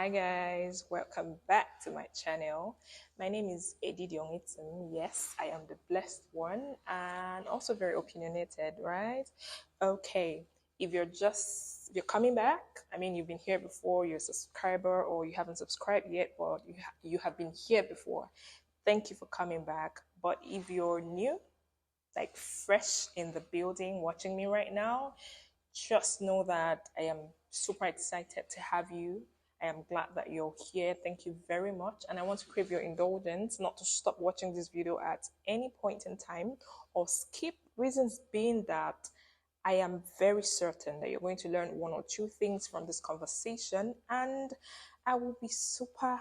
Hi guys, welcome back to my channel. My name is Edidi Ongitim. Yes, I am the blessed one and also very opinionated, right? Okay, if you're coming back, I mean you've been here before, you're a subscriber or you haven't subscribed yet, but you have been here before. Thank you for coming back. But if you're new, like fresh in the building watching me right now, just know that I am super excited to have you. I am glad that you're here. Thank you very much. And I want to crave your indulgence not to stop watching this video at any point in time or skip. Reasons being that I am very certain that you're going to learn one or two things from this conversation. And I will be super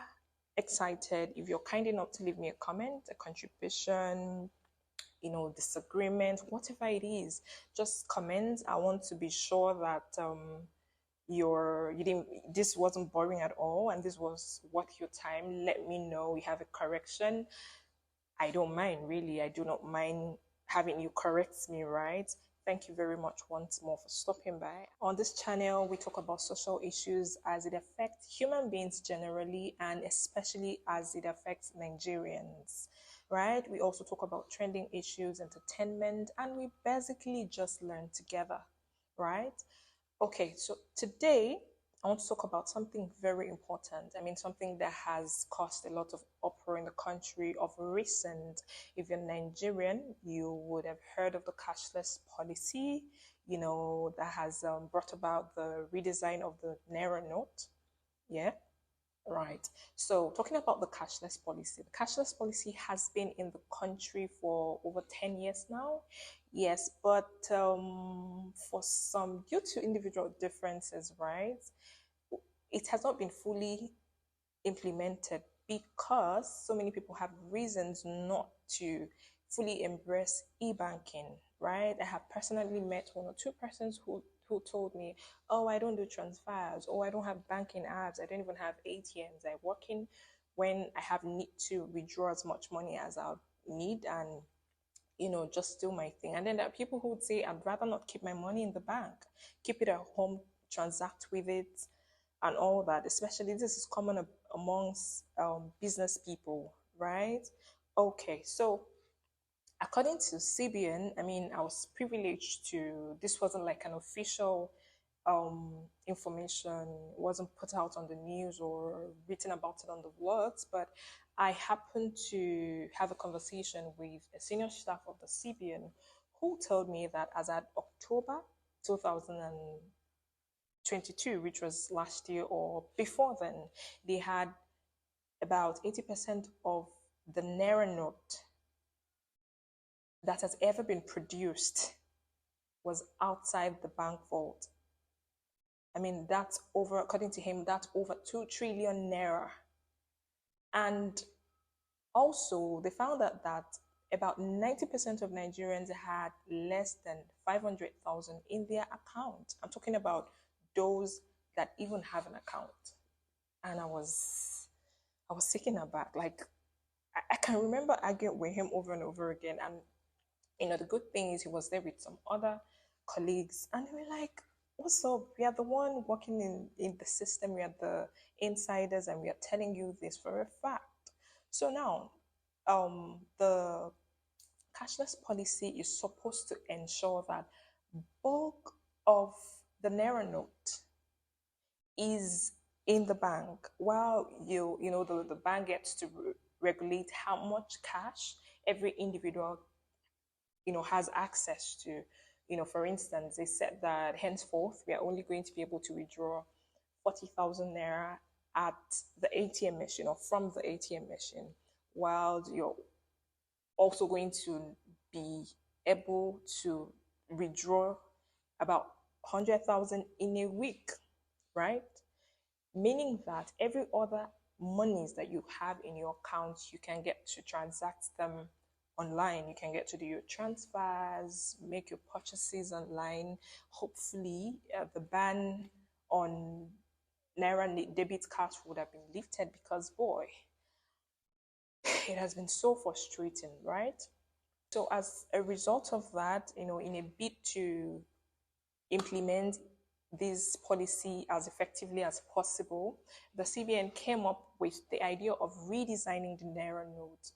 excited if you're kind enough to leave me a comment, a contribution, disagreement, whatever it is, just comment. I want to be sure that you didn't, this wasn't boring at all and this was worth your time. Let me know you have a correction. I don't mind, really. I do not mind having you correct me, right? Thank you very much once more for stopping by. On this channel, we talk about social issues as it affects human beings generally and especially as it affects Nigerians, right? We also talk about trending issues, entertainment, and we basically just learn together, right? Okay, so today I want to talk about something very important. I mean, something that has caused a lot of uproar in the country of recent. If you're Nigerian, you would have heard of the cashless policy, that has brought about the redesign of the naira note. Yeah. Right. So, talking about the cashless policy has been in the country for over 10 years now. Yes, but for some, due to individual differences, right, it has not been fully implemented because so many people have reasons not to fully embrace e-banking, right? I have personally met one or two persons who told me, oh, I don't do transfers, oh, I don't have banking apps, I don't even have ATMs. I work in when I have need to withdraw as much money as I need and just do my thing. And then there are people who would say, I'd rather not keep my money in the bank, keep it at home, transact with it, and all that. Especially this is common amongst business people, right? Okay, so according to CBN, I mean, I was privileged to, this wasn't like an official information, wasn't put out on the news or written about it on the blogs, but I happened to have a conversation with a senior staff of the CBN who told me that as at October 2022, which was last year or before then, they had about 80% of the naira note that has ever been produced was outside the bank vault. I mean, that's over, according to him, that's over 2 trillion naira. And also, they found out that about 90% of Nigerians had less than 500,000 in their account. I'm talking about those that even have an account. And I was taken aback. Like, I can remember arguing with him over and over again. And the good thing is he was there with some other colleagues, and they were like, what's up? We are the one working in the system, we are the insiders, and we are telling you this for a fact. So now, the cashless policy is supposed to ensure that bulk of the naira note is in the bank, while the bank gets to regulate how much cash every individual has access to. For instance, they said that henceforth we are only going to be able to withdraw 40,000 naira at the ATM machine or from the ATM machine, while you're also going to be able to withdraw about 100,000 in a week, right? Meaning that every other monies that you have in your account, you can get to transact them online. You can get to do your transfers, make your purchases online. Hopefully, the ban on naira debit cards would have been lifted because, boy, it has been so frustrating, right? So as a result of that, in a bid to implement this policy as effectively as possible, the CBN came up with the idea of redesigning the naira note.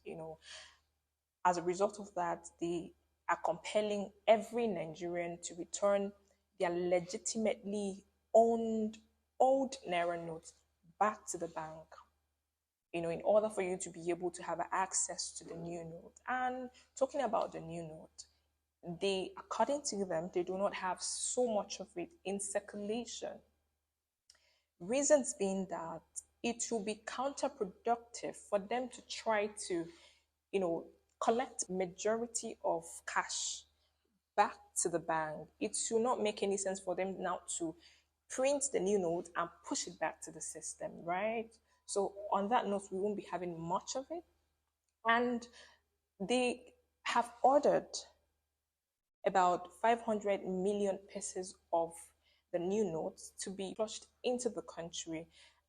As a result of that, they are compelling every Nigerian to return their legitimately owned old naira notes back to the bank. In order for you to be able to have access to the new note. And talking about the new note, according to them, they do not have so much of it in circulation. Reasons being that it will be counterproductive for them to try to, collect majority of cash back to the bank. It will not make any sense for them now to print the new note and push it back to the system, right? So on that note, we won't be having much of it. And they have ordered about 500 million pieces of the new notes to be flushed into the country.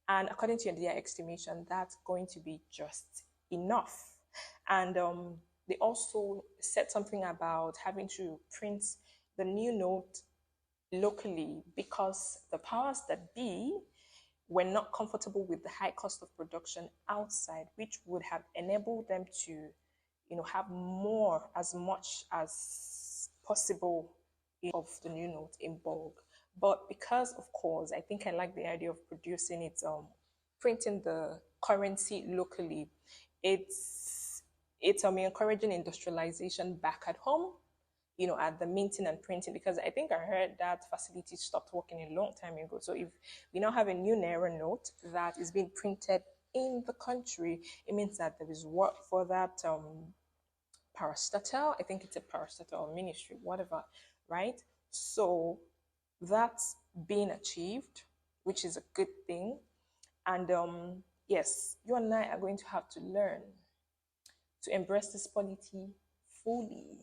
And according to their estimation, that's going to be just enough. And they also said something about having to print the new note locally because the powers that be were not comfortable with the high cost of production outside, which would have enabled them to, have more, as much as possible of the new note in bulk. But because, of course, I think I like the idea of producing it, printing the currency locally. It's encouraging industrialization back at home, at the minting and printing, because I think I heard that facility stopped working a long time ago. So if we now have a new naira note that is being printed in the country, it means that there is work for that parastatal. I think it's a parastatal ministry, whatever, right? So that's being achieved, which is a good thing. And yes, you and I are going to have to learn to embrace this polity fully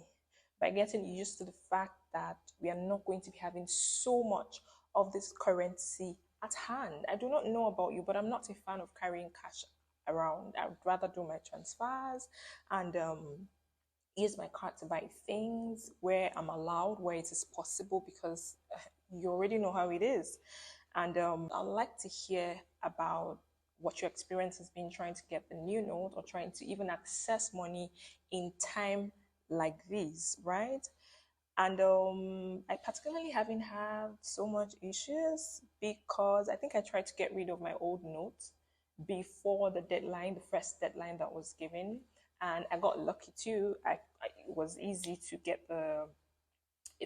by getting used to the fact that we are not going to be having so much of this currency at hand. I do not know about you, but I'm not a fan of carrying cash around. I would rather do my transfers and use my card to buy things where I'm allowed, where it is possible, because you already know how it is. And I'd like to hear about what your experience has been trying to get the new note or trying to even access money in time like this, right? And I particularly haven't had so much issues because I think I tried to get rid of my old notes before the deadline, the first deadline that was given. And I got lucky too. It was easy to get a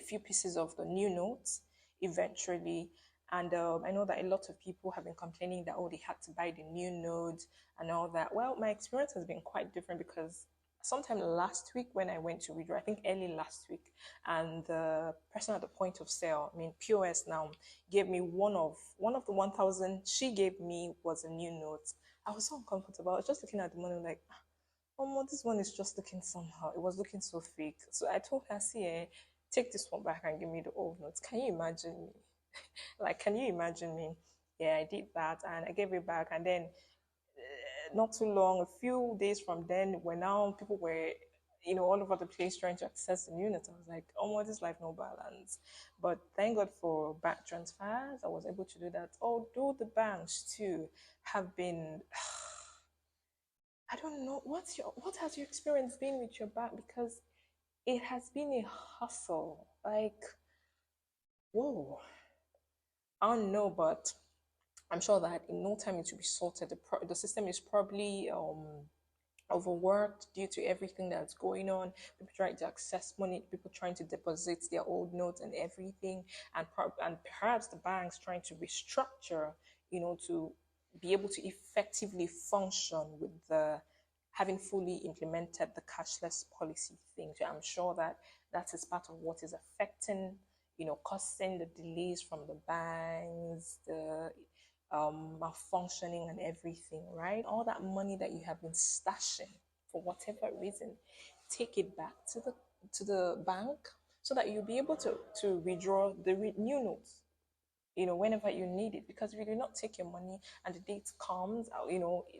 few pieces of the new notes eventually. And I know that a lot of people have been complaining that, oh, they had to buy the new notes and all that. Well, my experience has been quite different because sometime last week when I went to withdraw, I think early last week, and the person at the point of sale, I mean POS now, gave me one of the 1,000 she gave me was a new note. I was so uncomfortable. I was just looking at the money like, oh, this one is just looking somehow. It was looking so fake. So I told her, see, take this one back and give me the old notes. Can you imagine me? Like, can you imagine me? Yeah, I did that and I gave it back. And then not too long, a few days from then, when now people were, all over the place trying to access the unit, I was like, oh, what is life, no balance? But thank God for bank transfers. I was able to do that. Although the banks too have been, I don't know, what has your experience been with your bank? Because it has been a hustle. Like, whoa. I don't know, but I'm sure that in no time it will be sorted. The system is probably overworked due to everything that's going on. People trying to access money, people trying to deposit their old notes and everything, and perhaps the banks trying to restructure, to be able to effectively function with the having fully implemented the cashless policy thing. So I'm sure that that is part of what is affecting, causing the delays from the banks, the malfunctioning and everything, right? All that money that you have been stashing for whatever reason, take it back to the bank so that you'll be able to withdraw the new notes, whenever you need it. Because if you do not take your money and the date comes,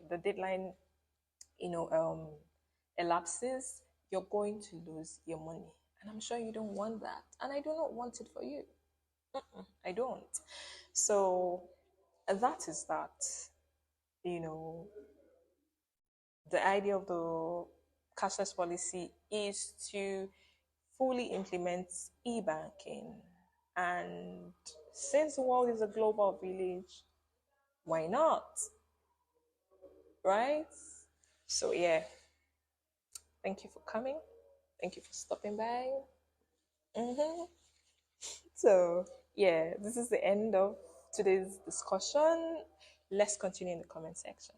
the deadline, you know, um, elapses, you're going to lose your money. And I'm sure you don't want that. And I do not want it for you. I don't. So that is that. You know, the idea of the cashless policy is to fully implement e-banking. And since the world is a global village, why not? Right? So yeah, thank you for coming. Thank you for stopping by. hmm So yeah, this is the end of today's discussion. Let's continue in the comment section.